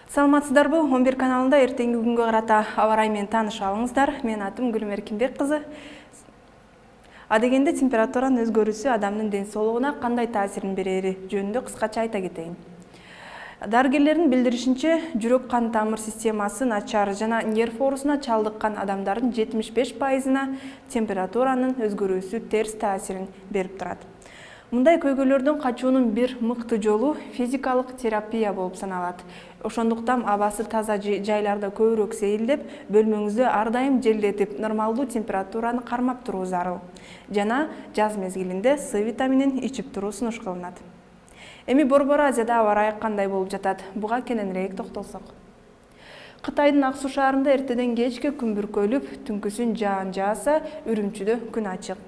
Саламатсыздарбы? 11 каналында эртеңги күнгө карата аба райы менен тааныша алыңыздар. Мен атым Гүлмер Кимбек кызы. Адегенде температуранын өзгөрүүсү адамдын ден соолугуна кандай таасирин берери жөнүндө кыскача айта кетейин. Дарыгерлердин билдиришинче, жүрөк кан тамыр системасы начар жана нерв оорусуна чалдыккан адамдардын 75%-на температуранын өзгөрүүсү терс таасирин берип турат. Мындай көйгөйлөрдөн качуунун бир мыкты жолу физикалык терапия болуп саналат. Ошондуктан абасы таза жайларда көбүрөөк сейилдеп, бөлмөңүздү ар дайым желдетип, нормалдуу температураны кармап туруу зарыл. Жана жаз мезгилинде С витаминин ичип туруу сунуш кылынат. Эми Борбор Азияда аба ырайы кандай болуп жатат? Буга кененирээк токтолсок. Кытайдын Ак Суу шаарында эртеден кечке күн бүркөлүп, түнкүсүн жаан жааса, Үрүмчүдө күн ачык.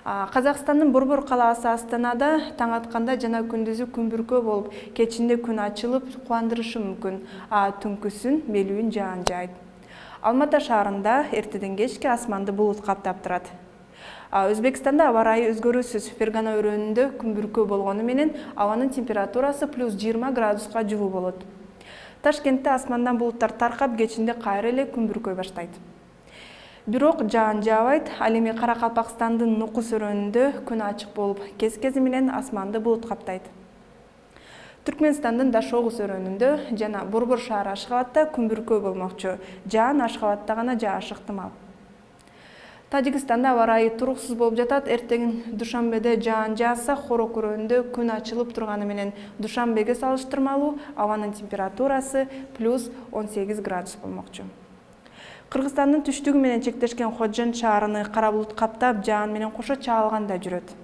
Казакстандын Борбор калаасы Астанада таң атканда жана күндүзү күн бүркөө болуп, кечинде күн ачылып, кубандырышы мүмкүн, түнкүсүн белүүн жаан жаайт. Алматы шаарында эртеден кечке асманды булут каптап турат. Өзбекстанда аба ырайы өзгөрүүсүз. Фергана өрөөнүндө күн бүркөө болгону менен абанын температурасы +20 градуска жылуу болот. Ташкентте асмандан булуттар таркап, кечинде кайра эле күн бүркөй баштайт. Бирок жаан жаабайт. Ал эми Каракалпакстандын Нукус өрөөнүндө күн ачык болуп, кез-кези менен асманды булут каптайт. Түркмөнстандын Дашогуз өрөөнүндө жана Борбор шаары Ашхабадта күн бүркөө болмокчу. Жаан Ашхабадта гана жаашы ыктымал. Тажикстанда аба ырайы туруксуз болуп жатат. Эртең Душанбеде жаан жааса, Хорок өрөөнүндө күн ачылып турганы менен Душанбеге салыштырмалуу абанын температурасы +18 градус болмокчу. Кыргызстандын түштүгү менен чектешкен Ходжент шаарыны кара булут каптап, жаан менен кошо чаалганда жүрөт.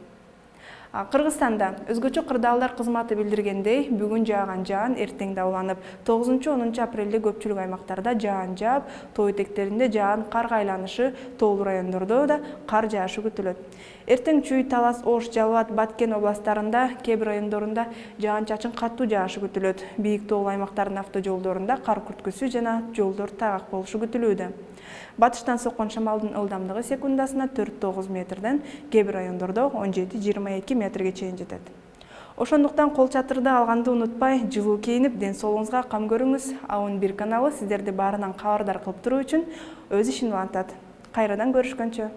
Кыргызстанда өзгөчө кырдаалдар кызматы билдиргендей, бүгүн жааган жаан эртең да уланып, 9-10 апрелде көпчүлүк аймактарда жаан жаап, тоо этектеринде жаан карга айланышы, тоолуу райондордо да кар жаашы күтүлөт. Эртең Чүй, Талас, Ош, Жалал абад, Баткен областарында, кээ бир райондорунда жаан-чачын катуу жаашы күтүлөт. Бийик тоолуу аймактардын автожолдорунда кар күрткүсү жана жолдор таак болушу күтүлүүдө. Батыштан соккон шамалдын ылдамдыгы секундасына 4-9 метрден, кээ бир райондордо 17-22 метрге чейин жетет. Ошондуктан кол чатырды алганды унутпай, жылуу кийинип, ден соолугуңузга кам көрүңүз. А11 каналы сиздерди баарынан кабардар кылып туруу үчүн өз ишин улантат. Кайрадан көрүшкөнчө.